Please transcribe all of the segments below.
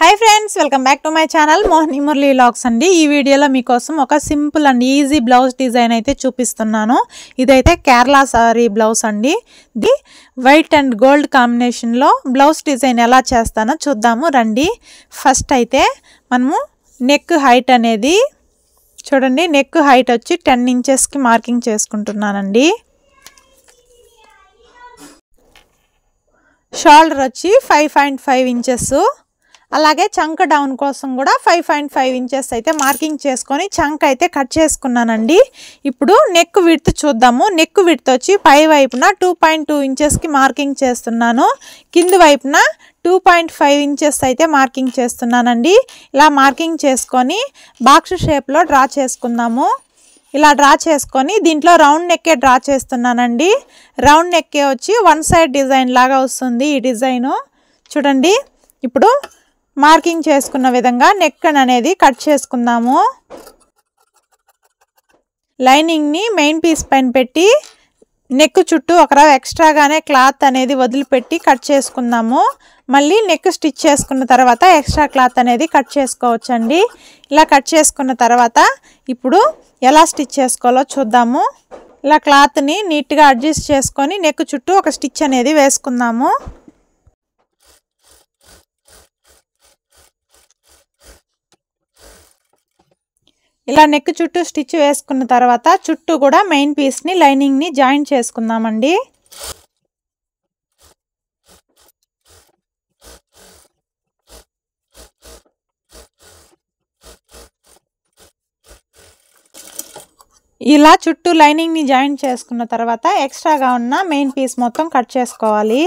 Hi friends welcome back to my channel Mohini Murali vlogs అండి। ఈ వీడియోలో మీకోసం ఒక simple and easy blouse design అయితే చూపిస్తున్నాను। ఇదైతే కేరళ సారీ బ్లౌజ్ అండి। The white and gold combination లో బ్లౌజ్ డిజైన్ ఎలా చేస్తానో చూద్దాము రండి। ఫస్ట్ అయితే మనము నెక్ హైట్ అనేది చూడండి, నెక్ హైట్ వచ్చి 10 ఇంచెస్ కి మార్కింగ్ చేసుకుంటున్నానండి। షోల్డర్ వచ్చి 5.5 ఇంచెస్, అలాగే చంక డౌన్ కోసం కూడా 5.5 ఇంచెస్ అయితే మార్కింగ్ చేసుకొని చంక అయితే కట్ చేసుకున్నానండి। ఇప్పుడు నెక్ విడ్త్ చూద్దాము। నెక్ విడ్త్ వచ్చి పై వైపున 2.2 ఇంచెస్ కి మార్కింగ్ చేస్తున్నాను, కింది వైపున 2.5 ఇంచెస్ అయితే మార్కింగ్ చేస్తున్నానండి। ఇలా మార్కింగ్ చేసుకొని బాక్స్ షేప్ లో డ్రా చేసుకుందాము। ఇలా డ్రా చేసుకొని దీంట్లో రౌండ్ నెక్కే డ్రా చేస్తున్నానండి। రౌండ్ నెక్కే వచ్చి వన్ సైడ్ డిజైన్ లాగా వస్తుంది ఈ డిజైన్ చూడండి। ఇప్పుడు మార్కింగ్ చేసుకున్న విధంగా నెక్ అనేది కట్ చేసుకుందాము। లైనింగ్ ని మెయిన్ పీస్ పైన పెట్టి నెక్ చుట్టూ ఒక ఎక్స్ట్రాగానే క్లాత్ అనేది వదిలిపెట్టి కట్ చేసుకుందాము। మళ్ళీ నెక్ స్టిచ్ చేసుకున్న తర్వాత ఎక్స్ట్రా క్లాత్ అనేది కట్ చేసుకోవచ్చండి। ఇలా కట్ చేసుకున్న తర్వాత ఇప్పుడు ఎలా స్టిచ్ చేసుకోవాలో చూద్దాము। ఇలా క్లాత్ ని నీట్ గా అడ్జస్ట్ చేసుకొని నెక్ చుట్టూ ఒక స్టిచ్ అనేది వేసుకుందాము। ఇలా నెక్ చుట్టూ స్టిచ్ వేసుకున్న తర్వాత చుట్టూ కూడా మెయిన్ పీస్ ని లైనింగ్ ని జాయిన్ చేసుకుందామండి। ఇలా చుట్టూ లైనింగ్ ని జాయిన్ చేసుకున్న తర్వాత ఎక్స్ట్రాగా ఉన్న మెయిన్ పీస్ మొత్తం కట్ చేసుకోవాలి।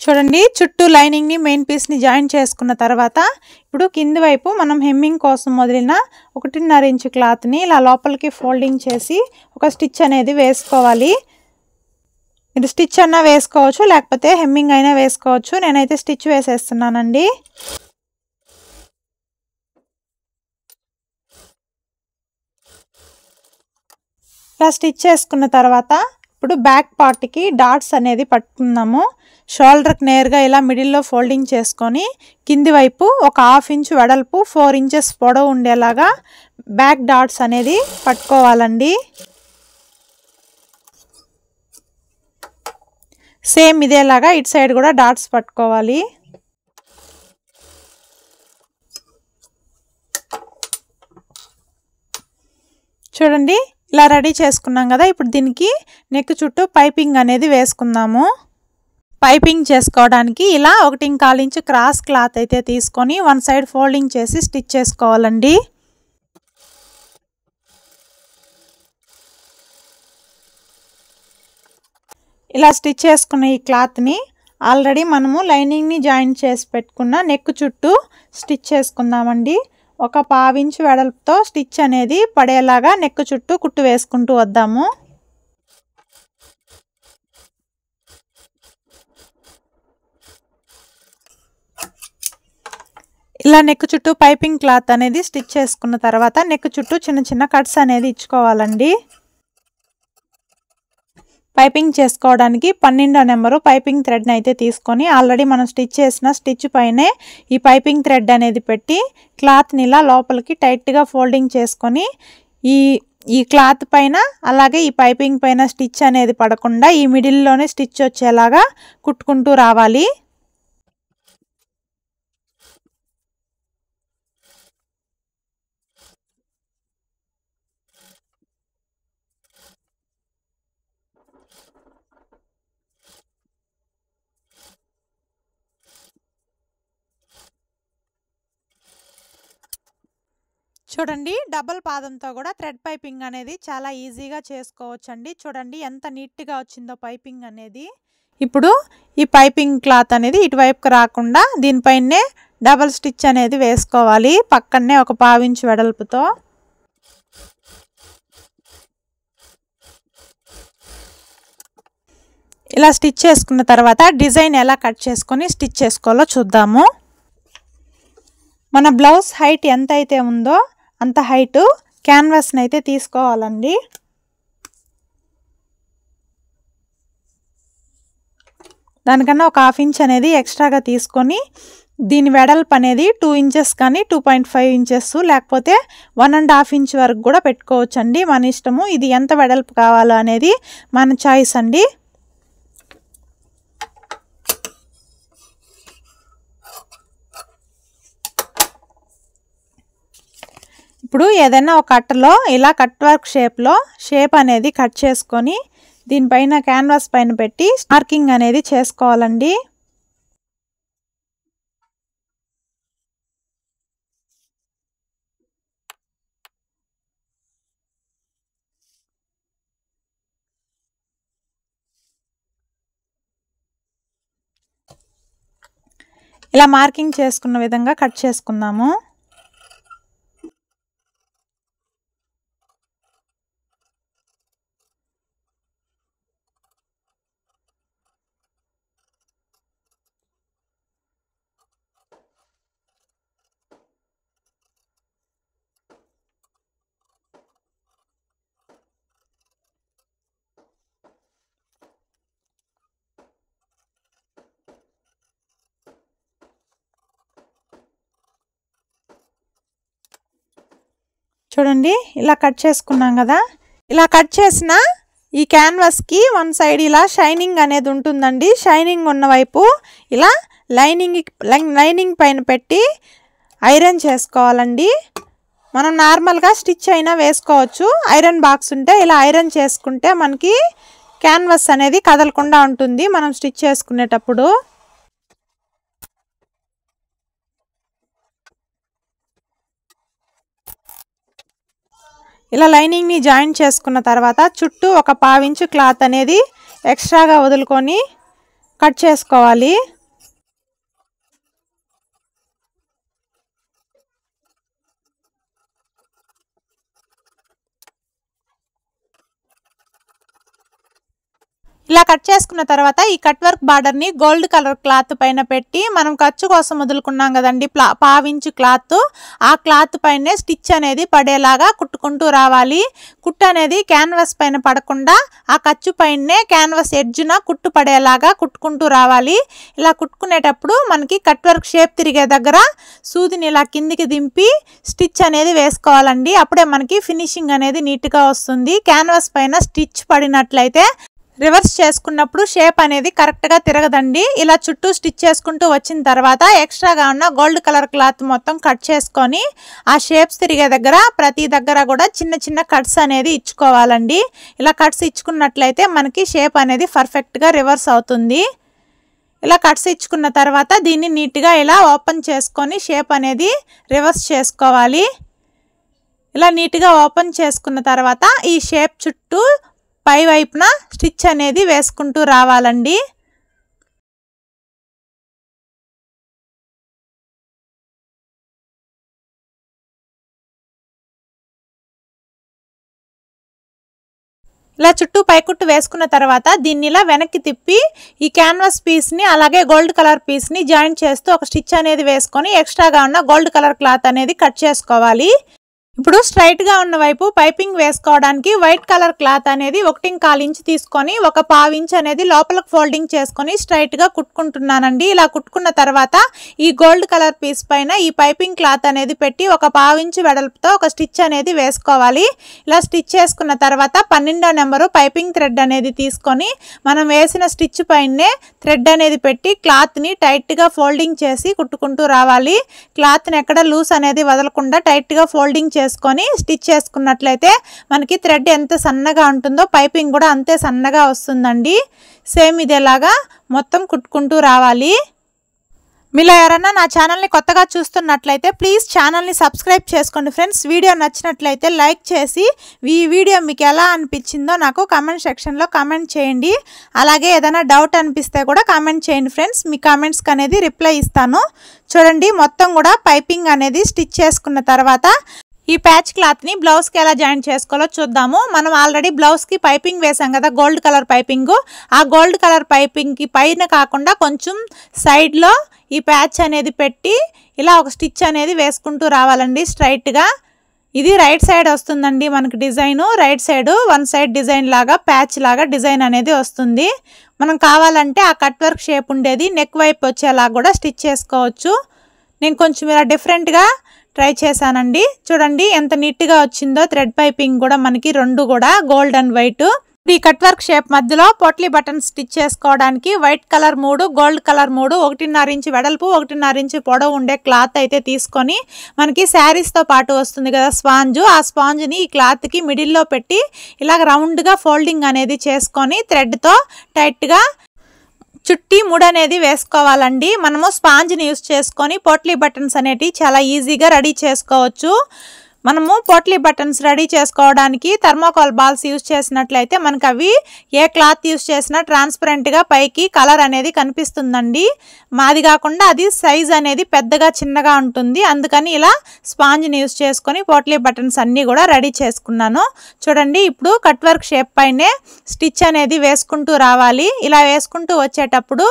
చూడండి, చుట్టూ లైనింగ్ ని మెయిన్ పీస్ ని జాయిన్ చేసుకున్న తర్వాత ఇప్పుడు కింది వైపు మనం హెమ్మింగ్ కోసం వదిలిన 1.5 ఇంచు క్లాత్ ని ఇలా లోపలికి ఫోల్డింగ్ చేసి ఒక స్టిచ్ అనేది వేసుకోవాలి। మీరు స్టిచ్ అన్నా వేసుకోవచ్చు, లేకపోతే హెమ్మింగ్ అయినా వేసుకోవచ్చు। నేనైతే స్టిచ్ వేసేస్తున్నానండి। ఇలా స్టిచ్ చేసుకున్న తర్వాత ఇప్పుడు బ్యాక్ పార్ట్ కి డాట్స్ అనేది పట్టుకుందాము। షోల్డర్ కి నేరుగా ఇలా మిడిల్ లో ఫోల్డింగ్ చేసుకొని కింది వైపు ఒక 1/2 ఇంచ్ వెడల్పు 4 ఇంచెస్ పొడవు ఉండేలాగా బ్యాక్ డాట్స్ అనేది పట్టుకోవాలండి। సేమ్ ఇదేలాగా ఇటు సైడ్ కూడా డాట్స్ పట్టుకోవాలి। చూడండి, ఇలా రెడీ చేసుకున్నాం కదా। ఇప్పుడు దీనికి నెక్ చుట్టూ పైపింగ్ అనేది వేసుకుందాము। పైపింగ్ చేసుకోవడానికి ఇలా 1.25 ఇంచ్ క్రాస్ క్లాత్ అయితే తీసుకొని వన్ సైడ్ ఫోల్డింగ్ చేసి స్టిచ్ చేసుకోవాలండి। ఇలా స్టిచ్ చేసుకున్న ఈ క్లాత్ ని ఆల్రెడీ మనము లైనింగ్ ని జాయిన్ చేసి పెట్టుకున్న నెక్ చుట్టూ స్టిచ్ చేసుకుందామండి। ఒక 1/2 ఇంచ్ వెడల్పుతో స్టిచ్ అనేది పడేలాగా నెక్ చుట్టూ కుట్టు వేసుకుంటూ వద్దాము। ఇలా నెక్ చుట్టూ పైపింగ్ క్లాత్ అనేది స్టిచ్ చేసుకున్న తర్వాత నెక్ చుట్టూ చిన్న చిన్న కట్స్ అనేది ఇచ్చుకోవాలండి। పైపింగ్ చేసుకోవడానికి 12వ నెంబరు పైపింగ్ థ్రెడ్ ని అయితే తీసుకొని ఆల్రెడీ మనం స్టిచ్ చేసిన స్టిచ్ పైనే ఈ పైపింగ్ థ్రెడ్ అనేది పెట్టి క్లాత్ ని ఇలా లోపలికి టైట్ గా ఫోల్డింగ్ చేసుకొని ఈ క్లాత్ పైన అలాగే ఈ పైపింగ్ పైన స్టిచ్ అనేది పడకుండా ఈ మిడిల్ లోనే స్టిచ్ వచ్చేలాగా కుట్టుకుంటూ రావాలి। చూడండి, డబుల్ పాదంతో కూడా థ్రెడ్ పైపింగ్ అనేది చాలా ఈజీగా చేసుకోవచ్చండి। చూడండి ఎంత నీట్ గా వచ్చిందో పైపింగ్ అనేది। ఇప్పుడు ఈ పైపింగ్ క్లాత్ అనేది ఇటువైపుకి రాకుండా దీనిపైనే డబుల్ స్టిచ్ అనేది వేసుకోవాలి, పక్కనే ఒక 1/2 ఇంచ్ వెడల్పుతో। ఇలా స్టిచ్ చేసుకున్న తర్వాత డిజైన్ ఎలా కట్ చేసుకొని స్టిచ్ చేసుకోవాలో చూద్దాము। మన బ్లౌజ్ హైట్ ఎంత అయితే ఉందో అంత హైట్ క్యాన్వాస్ని అయితే తీసుకోవాలండి. దానికన్నా ఒక 1/2 ఇంచ్ అనేది ఎక్స్ట్రాగా తీసుకొని దీని వెడల్పు అనేది 2 ఇంచెస్ కానీ 2.5 ఇంచెస్ లేకపోతే 1.5 ఇంచ్ వరకు కూడా పెట్టుకోవచ్చండి. మన ఇష్టము. ఇది ఎంత వెడల్పు కావాలో అనేది మన చాయిస్ అండి. ఇప్పుడు ఏదైనా ఒక అట్టలో ఇలా కట్ వర్క్ షేప్ అనేది కట్ చేసుకొని దీనిపైన క్యాన్వాస్ పైన పెట్టి మార్కింగ్ అనేది చేసుకోవాలండి. ఇలా మార్కింగ్ చేసుకున్న విధంగా కట్ చేసుకుందాము. చూడండి ఇలా కట్ చేసుకున్నాం కదా. ఇలా కట్ చేసిన ఈ క్యాన్వాస్కి వన్ సైడ్ ఇలా షైనింగ్ అనేది ఉంటుందండి. షైనింగ్ ఉన్న వైపు ఇలా లైనింగ్ పైన పెట్టి ఐరన్ చేసుకోవాలండి. మనం నార్మల్గా స్టిచ్ అయినా వేసుకోవచ్చు. ఐరన్ బాక్స్ ఉంటే ఇలా ఐరన్ చేసుకుంటే మనకి క్యాన్వాస్ అనేది కదలకుండా ఉంటుంది మనం స్టిచ్ చేసుకునేటప్పుడు. ఇలా లైనింగ్ని జాయిన్ చేసుకున్న తర్వాత చుట్టూ ఒక 1/2 ఇంచు క్లాత్ అనేది ఎక్స్ట్రాగా వదులుకొని కట్ చేసుకోవాలి. ఇలా కట్ చేసుకున్న తర్వాత ఈ కట్ వర్క్ బార్డర్ని గోల్డ్ కలర్ క్లాత్ పైన పెట్టి మనం ఖర్చు కోసం వదులుకున్నాం కదండి 1/2 ఇంచు క్లాత్, ఆ క్లాత్ పైనే స్టిచ్ అనేది పడేలాగా కుట్టుకుంటూ రావాలి. కుట్టు అనేది క్యాన్వాస్ పైన పడకుండా ఆ ఖర్చు పైనే క్యాన్వాస్ ఎడ్జ్న కుట్టు పడేలాగా కుట్టుకుంటూ రావాలి. ఇలా కుట్టుకునేటప్పుడు మనకి కట్ వర్క్ షేప్ తిరిగే దగ్గర సూదిని ఇలా కిందికి దింపి స్టిచ్ అనేది వేసుకోవాలండి. అప్పుడే మనకి ఫినిషింగ్ అనేది నీట్గా వస్తుంది. క్యాన్వాస్ పైన స్టిచ్ పడినట్లయితే రివర్స్ చేసుకున్నప్పుడు షేప్ అనేది కరెక్ట్గా తిరగదండి. ఇలా చుట్టూ స్టిచ్ చేసుకుంటూ వచ్చిన తర్వాత ఎక్స్ట్రాగా ఉన్న గోల్డ్ కలర్ క్లాత్ మొత్తం కట్ చేసుకొని ఆ షేప్స్ తిరిగే దగ్గర ప్రతి దగ్గర కూడా చిన్న చిన్న కట్స్ అనేది ఇచ్చుకోవాలండి. ఇలా కట్స్ ఇచ్చుకున్నట్లయితే మనకి షేప్ అనేది పర్ఫెక్ట్గా రివర్స్ అవుతుంది. ఇలా కట్స్ ఇచ్చుకున్న తర్వాత దీన్ని నీట్గా ఇలా ఓపెన్ చేసుకొని షేప్ అనేది రివర్స్ చేసుకోవాలి. ఇలా నీట్గా ఓపెన్ చేసుకున్న తర్వాత ఈ షేప్ చుట్టూ పై వైపున స్టిచ్ అనేది వేసుకుంటూ రావాలండి. ఇలా చుట్టూ పైకుట్టు వేసుకున్న తర్వాత దీన్ని ఇలా వెనక్కి తిప్పి ఈ క్యాన్వాస్ పీస్ని అలాగే గోల్డ్ కలర్ పీస్ని జాయింట్ చేస్తూ ఒక స్టిచ్ అనేది వేసుకొని ఎక్స్ట్రాగా ఉన్న గోల్డ్ కలర్ క్లాత్ అనేది కట్ చేసుకోవాలి. ఇప్పుడు స్ట్రైట్గా ఉన్న వైపు పైపింగ్ వేసుకోవడానికి వైట్ కలర్ క్లాత్ అనేది 1.25 ఇంచ్ తీసుకొని ఒక 1/2 ఇంచ్ అనేది లోపలకు ఫోల్డింగ్ చేసుకొని స్ట్రైట్గా కుట్టుకుంటున్నానండి. ఇలా కుట్టుకున్న తర్వాత ఈ గోల్డ్ కలర్ పీస్ పైన ఈ పైపింగ్ క్లాత్ అనేది పెట్టి ఒక 1/2 ఇంచ్ వెడల్పుతో ఒక స్టిచ్ అనేది వేసుకోవాలి. ఇలా స్టిచ్ చేసుకున్న తర్వాత 12వ నెంబరు పైపింగ్ థ్రెడ్ అనేది తీసుకొని మనం వేసిన స్టిచ్ పైనే థ్రెడ్ అనేది పెట్టి క్లాత్ని టైట్గా ఫోల్డింగ్ చేసి కుట్టుకుంటూ రావాలి. క్లాత్ని ఎక్కడ లూస్ అనేది వదలకుండా టైట్గా ఫోల్డింగ్ చేసుకొని స్టిచ్ చేసుకున్నట్లయితే మనకి థ్రెడ్ ఎంత సన్నగా ఉంటుందో పైపింగ్ కూడా అంతే సన్నగా వస్తుందండి. సేమ్ ఇదేలాగా మొత్తం కుట్టుకుంటూ రావాలి. మీలో ఎవరైనా నా ఛానల్ని కొత్తగా చూస్తున్నట్లయితే ప్లీజ్ ఛానల్ని సబ్స్క్రైబ్ చేసుకోండి ఫ్రెండ్స్. వీడియో నచ్చినట్లయితే లైక్ చేసి ఈ వీడియో మీకు ఎలా అనిపించిందో నాకు కామెంట్ సెక్షన్లో కామెంట్ చేయండి. అలాగే ఏదైనా డౌట్ అనిపిస్తే కూడా కామెంట్ చేయండి ఫ్రెండ్స్. మీ కామెంట్స్కి అనేది రిప్లై ఇస్తాను. చూడండి మొత్తం కూడా పైపింగ్ అనేది స్టిచ్ చేసుకున్న తర్వాత ఈ ప్యాచ్ క్లాత్ని బ్లౌజ్కి ఎలా జాయిన్ చేసుకోవాలో చూద్దాము. మనం ఆల్రెడీ బ్లౌజ్కి పైపింగ్ వేసాం కదా, గోల్డ్ కలర్ పైపింగ్. ఆ గోల్డ్ కలర్ పైపింగ్కి పైన కాకుండా కొంచెం సైడ్లో ఈ ప్యాచ్ అనేది పెట్టి ఇలా ఒక స్టిచ్ అనేది వేసుకుంటూ రావాలండి స్ట్రైట్గా. ఇది రైట్ సైడ్ వస్తుందండి మనకి design. Right side one side design లాగా ప్యాచ్ లాగా డిజైన్ అనేది వస్తుంది. మనం కావాలంటే ఆ కట్ వర్క్ షేప్ ఉండేది నెక్ వైపు వచ్చేలా కూడా స్టిచ్ చేసుకోవచ్చు. నేను కొంచెం ఇలా డిఫరెంట్గా ట్రై చేశానండి. చూడండి ఎంత నీట్గా వచ్చిందో. థ్రెడ్ పైపింగ్ కూడా మనకి రెండు కూడా గోల్డ్ అండ్ వైట్. ఈ కట్ వర్క్ షేప్ మధ్యలో పోట్లీ బటన్ స్టిచ్ చేసుకోవడానికి white colour 3, gold colour 3, 1.5 inch వెడల్పు 1.5 ఇంచు పొడవు ఉండే క్లాత్ అయితే తీసుకొని, మనకి శారీస్తో పాటు వస్తుంది కదా స్పాంజ్, ఆ స్పాంజ్ని ఈ క్లాత్కి మిడిల్లో పెట్టి ఇలాగ రౌండ్గా ఫోల్డింగ్ అనేది చేసుకొని థ్రెడ్తో టైట్గా చుట్టి ముడి అనేది వేసుకోవాలండి. మనము స్పాంజ్ని యూస్ చేసుకొని పోట్లీ బటన్స్ అనేటివి చాలా ఈజీగా రెడీ చేసుకోవచ్చు. మనము పోట్లీ బటన్స్ రెడీ చేసుకోవడానికి థర్మోకాల్ బాల్స్ యూస్ చేసినట్లయితే మనకు అవి ఏ క్లాత్ యూస్ చేసినా ట్రాన్స్పరెంట్గా పైకి కలర్ అనేది కనిపిస్తుందండి. మాది కాకుండా అది సైజ్ అనేది పెద్దగా చిన్నగా ఉంటుంది. అందుకని ఇలా స్పాంజ్ని యూస్ చేసుకొని పోట్లీ బటన్స్ అన్నీ కూడా రెడీ చేసుకున్నాను. చూడండి ఇప్పుడు కట్ వర్క్ షేప్ పైనే స్టిచ్ అనేది వేసుకుంటూ రావాలి. ఇలా వేసుకుంటూ వచ్చేటప్పుడు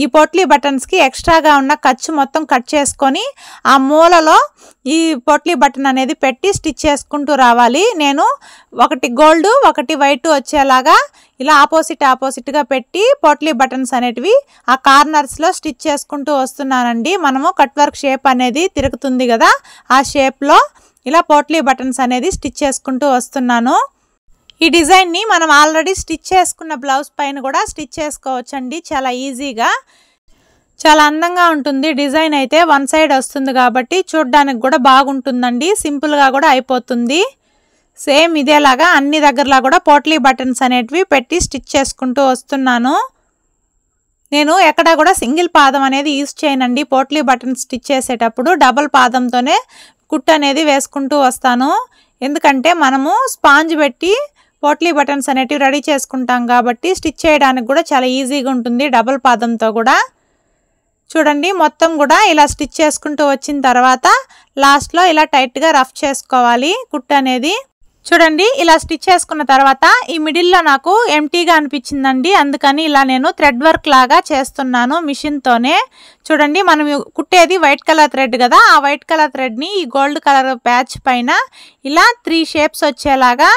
ఈ పోట్లీ బటన్స్కి ఎక్స్ట్రాగా ఉన్న ఖర్చు మొత్తం కట్ చేసుకొని ఆ మూలలో ఈ పోట్లీ బటన్ అనేది పెట్టి స్టిచ్ చేసుకుంటూ రావాలి. నేను ఒకటి గోల్డ్ ఒకటి వైట్ వచ్చేలాగా ఇలా ఆపోజిట్గా పెట్టి పోట్లీ బటన్స్ అనేటివి ఆ కార్నర్స్లో స్టిచ్ చేసుకుంటూ వస్తున్నానండి. మనము కట్ వర్క్ షేప్ అనేది తిరుగుతుంది కదా, ఆ షేప్లో ఇలా పోట్లీ బటన్స్ అనేది స్టిచ్ చేసుకుంటూ వస్తున్నాను. ఈ డిజైన్ని మనం ఆల్రెడీ స్టిచ్ చేసుకున్న బ్లౌజ్ పైన కూడా స్టిచ్ చేసుకోవచ్చండి చాలా ఈజీగా. చాలా అందంగా ఉంటుంది డిజైన్ అయితే. వన్ సైడ్ వస్తుంది కాబట్టి చూడడానికి కూడా బాగుంటుందండి. సింపుల్గా కూడా అయిపోతుంది. సేమ్ ఇదేలాగా అన్ని దగ్గరలా కూడా పోట్లీ బటన్స్ అనేటివి పెట్టి స్టిచ్ చేసుకుంటూ వస్తున్నాను. నేను ఎక్కడ కూడా సింగిల్ పాదం అనేది యూస్ చేయనండి. పోట్లీ బటన్ స్టిచ్ చేసేటప్పుడు డబుల్ పాదంతోనే కుట్టు అనేది వేసుకుంటూ వస్తాను. ఎందుకంటే మనము స్పాంజ్ పెట్టి పోట్లీ బటన్స్ అనేటివి రెడీ చేసుకుంటాం కాబట్టి స్టిచ్ చేయడానికి కూడా చాలా ఈజీగా ఉంటుంది డబుల్ పాదంతో కూడా. చూడండి మొత్తం కూడా ఇలా స్టిచ్ చేసుకుంటూ వచ్చిన తర్వాత లాస్ట్లో ఇలా టైట్గా రఫ్ చేసుకోవాలి కుట్టు అనేది. చూడండి ఇలా స్టిచ్ చేసుకున్న తర్వాత ఈ మిడిల్లో నాకు ఎంటీగా అనిపించిందండి. అందుకని ఇలా నేను థ్రెడ్ వర్క్ లాగా చేస్తున్నాను మిషన్తోనే. చూడండి మనం కుట్టేది వైట్ కలర్ థ్రెడ్ కదా, ఆ వైట్ కలర్ థ్రెడ్ని ఈ గోల్డ్ కలర్ ప్యాచ్ పైన ఇలా 3 షేప్స్ వచ్చేలాగా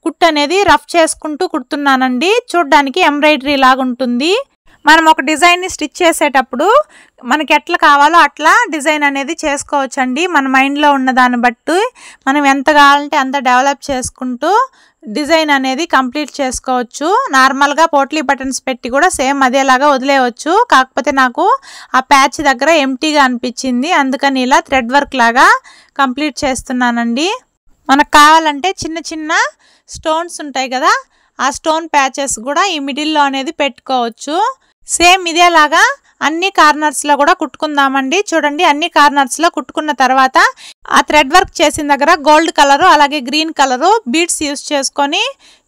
కుట్టు అనేది రఫ్ చేసుకుంటూ కుడుతున్నానండి. చూడ్డానికి ఎంబ్రాయిడరీ లాగా ఉంటుంది. మనం ఒక డిజైన్ని స్టిచ్ చేసేటప్పుడు మనకి ఎట్లా కావాలో అట్లా డిజైన్ అనేది చేసుకోవచ్చండి. మన మైండ్లో ఉన్న దాన్ని బట్టి మనం ఎంత కావాలంటే అంత డెవలప్ చేసుకుంటూ డిజైన్ అనేది కంప్లీట్ చేసుకోవచ్చు. నార్మల్గా పోట్లీ బటన్స్ పెట్టి కూడా సేమ్ అదేలాగా వదిలేయవచ్చు. కాకపోతే నాకు ఆ ప్యాచ్ దగ్గర ఎంటీగా అనిపించింది. అందుకని ఇలా థ్రెడ్ వర్క్ లాగా కంప్లీట్ చేస్తున్నానండి. మనకు కావాలంటే చిన్న చిన్న స్టోన్స్ ఉంటాయి కదా, ఆ స్టోన్ ప్యాచెస్ కూడా ఈ మిడిల్లో అనేది పెట్టుకోవచ్చు. సేమ్ ఇదేలాగా అన్ని కార్నర్స్లో కూడా కుట్టుకుందామండి. చూడండి అన్ని కార్నర్స్లో కుట్టుకున్న తర్వాత ఆ థ్రెడ్ వర్క్ చేసిన దగ్గర గోల్డ్ కలరు అలాగే గ్రీన్ కలరు బీడ్స్ యూస్ చేసుకొని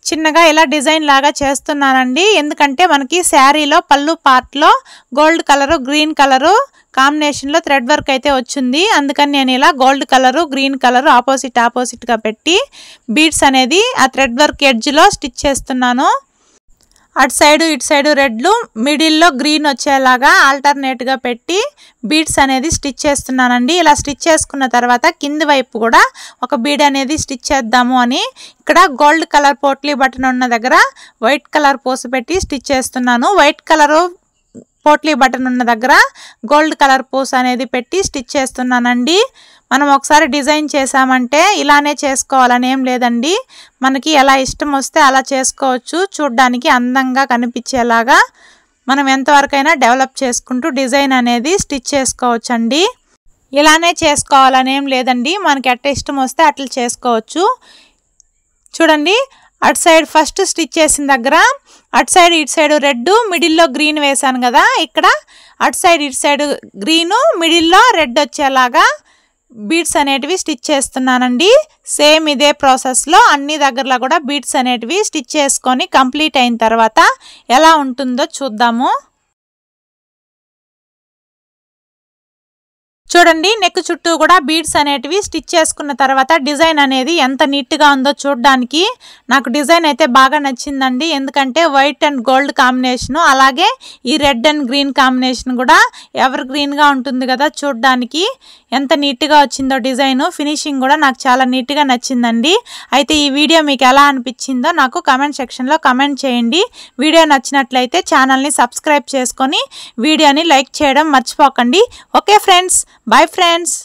చిన్నగా ఇలా డిజైన్ లాగా చేస్తున్నానండి. ఎందుకంటే మనకి శారీలో పళ్ళు పార్ట్లో గోల్డ్ కలరు గ్రీన్ కలరు కాంబినేషన్లో థ్రెడ్ వర్క్ అయితే వచ్చింది. అందుకని నేను ఇలా గోల్డ్ కలరు గ్రీన్ కలరు ఆపోజిట్గా పెట్టి బీడ్స్ అనేది ఆ థ్రెడ్ వర్క్ ఎడ్జ్లో స్టిచ్ చేస్తున్నాను. అటు సైడు ఇటు సైడు రెడ్లు మిడిల్లో గ్రీన్ వచ్చేలాగా ఆల్టర్నేట్గా పెట్టి బీడ్స్ అనేది స్టిచ్ చేస్తున్నానండి. ఇలా స్టిచ్ చేసుకున్న తర్వాత కింది వైపు కూడా ఒక బీడ్ అనేది స్టిచ్ చేద్దాము అని ఇక్కడ గోల్డ్ కలర్ పోట్లీ బటన్ ఉన్న దగ్గర వైట్ కలర్ పూస పెట్టి స్టిచ్ చేస్తున్నాను. వైట్ కలరు పోట్లీ బటన్ ఉన్న దగ్గర గోల్డ్ కలర్ పూస అనేది పెట్టి స్టిచ్ చేస్తున్నానండి. మనం ఒకసారి డిజైన్ చేసామంటే ఇలానే చేసుకోవాలని ఏం లేదండి. మనకి ఎలా ఇష్టం వస్తే అలా చేసుకోవచ్చు. చూడ్డానికి అందంగా కనిపించేలాగా మనం ఎంతవరకైనా డెవలప్ చేసుకుంటూ డిజైన్ అనేది స్టిచ్ చేసుకోవచ్చండి. ఇలానే చేసుకోవాలని ఏం లేదండి. మనకి ఎట్ట ఇష్టం వస్తే అట్లా చేసుకోవచ్చు. చూడండి అటు సైడ్ ఫస్ట్ స్టిచ్ చేసిన దగ్గర అటు సైడ్ ఇటు సైడ్ రెడ్ మిడిల్లో గ్రీన్ వేసాను కదా, ఇక్కడ అటు సైడ్ ఇటు సైడ్ గ్రీను మిడిల్లో రెడ్ వచ్చేలాగా బీడ్స్ అనేటివి స్టిచ్ చేస్తున్నానండి. సేమ్ ఇదే ప్రాసెస్లో అన్ని దగ్గరలో కూడా బీడ్స్ అనేటివి స్టిచ్ చేసుకొని కంప్లీట్ అయిన తర్వాత ఎలా ఉంటుందో చూద్దాము. చూడండి నెక్ చుట్టూ కూడా బీడ్స్ అనేటివి స్టిచ్ చేసుకున్న తర్వాత డిజైన్ అనేది ఎంత నీట్గా ఉందో చూడడానికి నాకు డిజైన్ అయితే బాగా నచ్చిందండి. ఎందుకంటే వైట్ అండ్ గోల్డ్ కాంబినేషన్, అలాగే ఈ రెడ్ అండ్ గ్రీన్ కాంబినేషన్ కూడా ఎవర్ గ్రీన్గా ఉంటుంది కదా, చూడడానికి ఎంత నీట్గా వచ్చిందో డిజైన్. ఫినిషింగ్ కూడా నాకు చాలా నీట్గా నచ్చిందండి. అయితే ఈ వీడియో మీకు ఎలా అనిపించిందో నాకు కామెంట్ సెక్షన్లో కామెంట్ చేయండి. వీడియో నచ్చినట్లయితే ఛానల్ని సబ్స్క్రైబ్ చేసుకొని వీడియోని లైక్ చేయడం మర్చిపోకండి. Okay friends, bye friends.